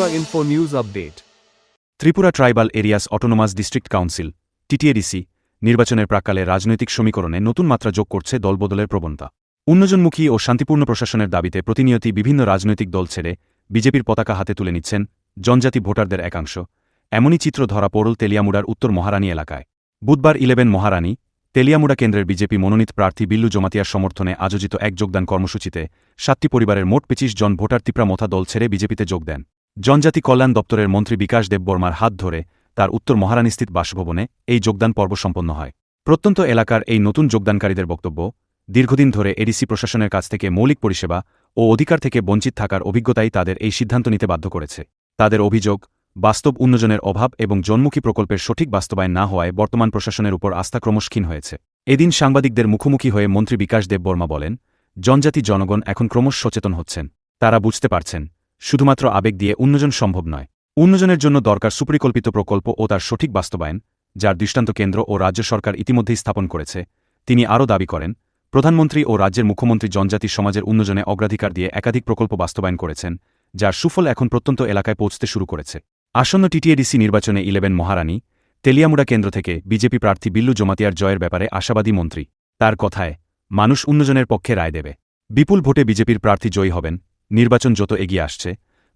Tripura Info News Update. Tripura tribal areas autonomous district council TTADC নির্বাচনের প্রাক্কালে রাজনৈতিক সমীকরণে নতুন মাত্রা যোগ করছে দলবদলের প্রবণতা। উন্নয়নমুখী ও শান্তিপূর্ণ প্রশাসনের দাবিতে প্রতিনিয়তই বিভিন্ন রাজনৈতিক দল ছেড়ে বিজেপির পতাকা হাতে তুলে নিচ্ছেন জনজাতি ভোটারদের একাংশ। এমনই চিত্র ধরা পড়ল তেলিয়ামুড়ার উত্তর মহারানী এলাকায়। বুধবার 11 মহারানী তেলিয়ামুড়া কেন্দ্রের বিজেপি মনোনীত প্রার্থী বিল্লু জমাতিয়ার সমর্থনে আয়োজিত এক যোগদান কর্মসূচিতে 7টি পরিবারের মোট 25 জন ভোটার তিপ্রা মথা দল ছেড়ে বিজেপিতে যোগ দেন। জনজাতি কল্যাণ দপ্তরের মন্ত্রী বিকাশ দেববর্মার হাত ধরে তার উত্তর মহারানীস্থিত বাসভবনে এই যোগদান পর্ব সম্পন্ন হয়। প্রত্যন্ত এলাকার এই নতুন যোগদানকারীদের বক্তব্য, দীর্ঘদিন ধরে এডিসি প্রশাসনের কাছ থেকে মৌলিক পরিষেবা ও অধিকার থেকে বঞ্চিত থাকার অভিজ্ঞতাই তাদের এই সিদ্ধান্ত নিতে বাধ্য করেছে। তাদের অভিযোগ, বাস্তব উন্নয়নের অভাব এবং জনমুখী প্রকল্পের সঠিক বাস্তবায়ন না হওয়ায় বর্তমান প্রশাসনের উপর আস্থা ক্রমশ ক্ষীণ হয়েছে। এদিন সাংবাদিকদের মুখোমুখি হয়ে মন্ত্রী বিকাশ দেববর্মা বলেন, জনজাতি জনগণ এখন ক্রমশ সচেতন হচ্ছেন। তারা বুঝতে পারছেন, শুধুমাত্র আবেগ দিয়ে উন্নয়ন সম্ভব নয়। উন্নয়নের জন্য দরকার সুপরিকল্পিত প্রকল্প ও তার সঠিক বাস্তবায়ন, যার দৃষ্টান্ত কেন্দ্র ও রাজ্য সরকার ইতিমধ্যেই স্থাপন করেছে। তিনি আরও দাবি করেন, প্রধানমন্ত্রী ও রাজ্যের মুখ্যমন্ত্রী জনজাতি সমাজের উন্নয়নে অগ্রাধিকার দিয়ে একাধিক প্রকল্প বাস্তবায়ন করেছেন, যার সুফল এখন প্রত্যন্ত এলাকায় পৌঁছতে শুরু করেছে। আসন্ন টিটিএডিসি নির্বাচনে 11 মহারানী তেলিয়ামুড়া কেন্দ্র থেকে বিজেপি প্রার্থী বিল্লু জমাতিয়ার জয়ের ব্যাপারে আশাবাদী মন্ত্রী। তার কথায়, মানুষ উন্নয়নের পক্ষে রায় দেবে। বিপুল ভোটে বিজেপির প্রার্থী জয়ী হবেন। নির্বাচন যত এগিয়ে আসছে,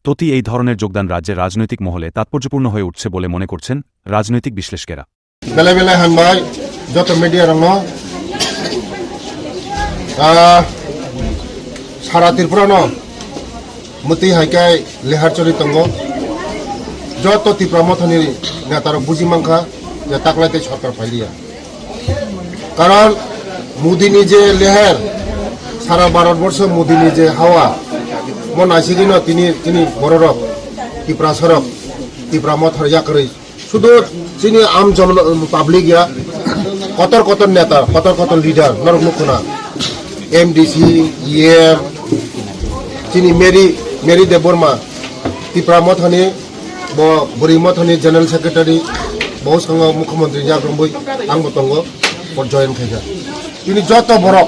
ততই এই ধরনের যোগদান রাজ্যের রাজনৈতিক মহলে তাৎপর্যপূর্ণ হয়ে উঠছে বলে মনে করছেন রাজনৈতিক বিশ্লেষকেরা। বেলা বেলা হানবাই যত মিডিয়া রং সারা ত্রিপুরা মতি হাইকাই লেহার চলি তঙ্গ যত ত্রিপুরা মথনি নেতার বুঝিমাংখা যে তাকলাইতে সরকার ফাইলিয়া। কারণ মোদিনী যে লেহার সারা ভারতবর্ষ মোদিনী যে হাওয়া মন আসিগিন তিনি বড় রক ত্রিপুরা সরক ত্রিপুরা মথর ইয়াকরে শুধু তিনি আম জন পাবলিক ইয়া কত নেতা কত লিডার নরক মুখনা এমডিসি ইএম তিনি মেরি দেববর্মা ত্রিপুরা মথনি বরি মথনি জেনারেল সেক্রেটারি বহু সঙ্গ মুখ্যমন্ত্রী জাগ্রমবই আংবো তঙ্গ জয়েন খাইগা। তিনি যত বড়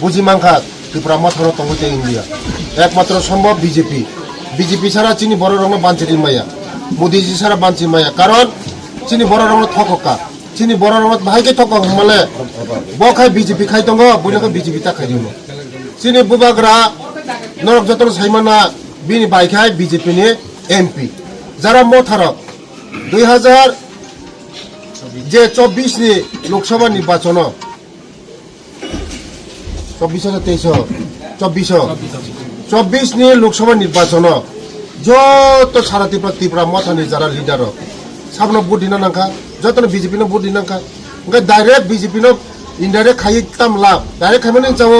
বুঝিমাংখা ত্রিপুরা মথর তঙ্গতে ইন্ডিয়া একমাত্র সম্ভব বিজেপি ছাড়া চিনি বড় রঙ বাঞ্চিত মাইয়া মোদীজি ছাড়া বাঞ্চি মাইয়া। কারণ চিনি বড় রঙ ঠকা চিনি বড় রঙ ভাইকে ঠক মানে বখাই বিজেপি খাই দঙ্গ বইনাকে বিজেপি তা খাই দङ চিনি বুবাগ্রা নরক যতন সাইমানা বিনি বাইখাই বিজেপি নি এমপি যারা মথারক 2024 নি লোকসভা নির্বাচন 24 নি লোকসভা নির্বাচন যত সারা ত্রিপুরা মথানি যারা লিডার সাবনো ভোট দিনা নাঙ্কা যত বিজেপি নো ভোট দিনাঙ্কা ওকে ডাইরেক্ট বিজেপি নো ইনडाইরেক্ট খাই তাম লাভ ডাইরেক্ট খাইমানে যাও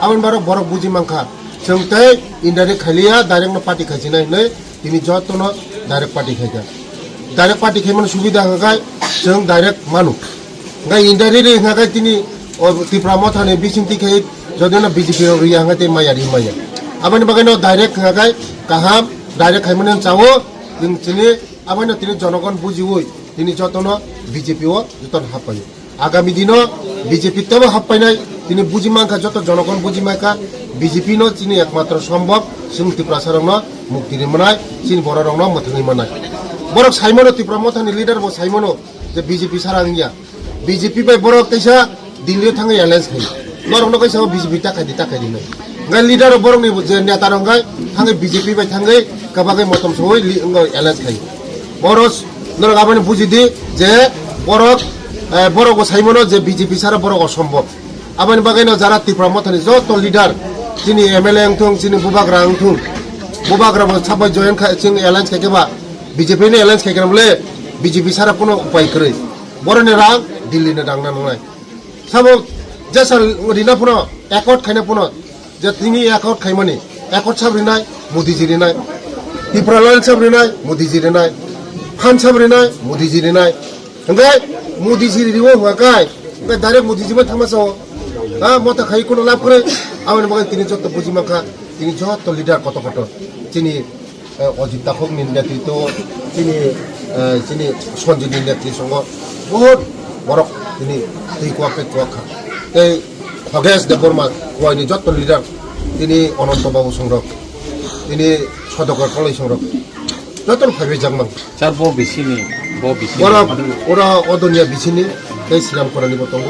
আবার বারো বড় বুঝি মাংখা जोंथाय इनडाइरेक्ट खालिया डाइरेक्ट न पार्टी खाइसिनाय नै तिनि जतन डाइरेक्ट पार्टी खाइगा डाइरेक्ट पार्टी खाइमान सुबिदा हगाय जों डाइरेक्ट मानु गाय इनडाइरेक्ट हगाय तिनि त्रिपुरा मथानि बिसिंति खाइ जदन बीजेपी रो रिया हगाते मायारि माया आबानि बागानो डाइरेक्ट हगाय काहाम डाइरेक्ट खाइमान चावो जों तिनि आबानो तिनि जनगण बुजिवै तिनि जतन बीजेपी ओ जतन हापाय आगामी दिनो बीजेपी तबो हापायनाय तिनि बुजिमांखा जत जनगण बुजिमाखा बीजेपी नो चिनी एकमात्र सम्भव जों त्रिपुरा सारंग मुक्ति मोननाय चिन बर रंग मथाङै मोननाय बरक साइमनो त्रिपुरा मथानि लिडार बो साइमनो जे बीजेपी सारांगिया बीजेपी बाय बरक कैसा दिल्ली थाङै एलायन्स खाय नरक न कैसा बीजेपी ताखाय दिनै गाय लिडार बरक नि जे नेता रंगाय थाङै बीजेपी बाय थाङै कबागै मतम सय एलायन्स खाय बरस नरक आबानि बुजिदि जे बरक साइमनो जे बीजेपी सारा बरक असम्भव आबानि बागायनो जारा त्रिपुरा मथानि जत लिडार चिनी एमएलए अंथुं चिनी बुबाग्रा अंथुं बुबाग्रा साबाय जयन चिं एलायन्स खायकेबा बीजेपी ने एलायन्स खायकेनबले बीजेपी सारा कोनो उपाय करे बरने रां दिल्ली ने दांगना नङाय साबो जेसा रिना पुनो एकट खायना पुनो जे तिनि एकट खायमानि एकट साबरिनाय मोदी जिरिनाय त्रिपुरा लाइन साबरिनाय मोदी जिरिनाय फान साबरिनाय मोदी जिरिनाय ओंगाय मोदी जिरिदिबो हगाय ओंगाय डाइरेक्ट मोदी जिबो थामासो मत खाई कोनो लाभ करे आवन बगै तिनि जत बुझिमाखा तिनि जत लिडार कत चिनी अजित दाखक नि नेतृत्व चिनी सञ्जय नि नेतृत्व बहुत बरक तिनि दैखा पेखा ए खगेश देबबर्मा वाइनि जत लिडार तिनि अनंत बाबू संरक तिनि सदकर कलै संरक যতন ভাবে জাগমান স্যার ব বেশিনি ওরা অদনিয়া বিছিনি এই শ্রীরাম করানি বতঙ্গ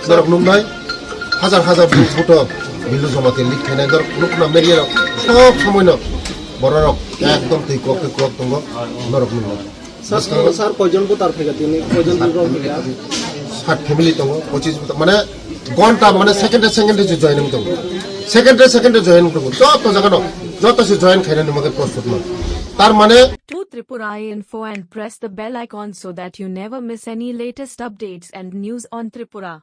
দরক নুকনাই হাজার হাজার ফুট বিলু জমাতে লিক থাইনাই দরক নুকনা মেরিয়া সব সময় বড়রক একদম তুই কক দঙ্গ দরক নুকনা স্যার কয়জন ভোটার ফেগা তিনি কয়জন ভোটার ফেগা 60 ফ্যামিলি দঙ্গ 25 মানে ঘন্টা মানে সেকেন্ডে যে জয়েনিং দঙ্গ সেকেন্ডে জয়েন করব যত জায়গা যত সে জয়েন খাইনানি মগে প্রস্তুত না তার মানে To Tripura Info and press the bell icon so that you never miss any latest updates and news on Tripura.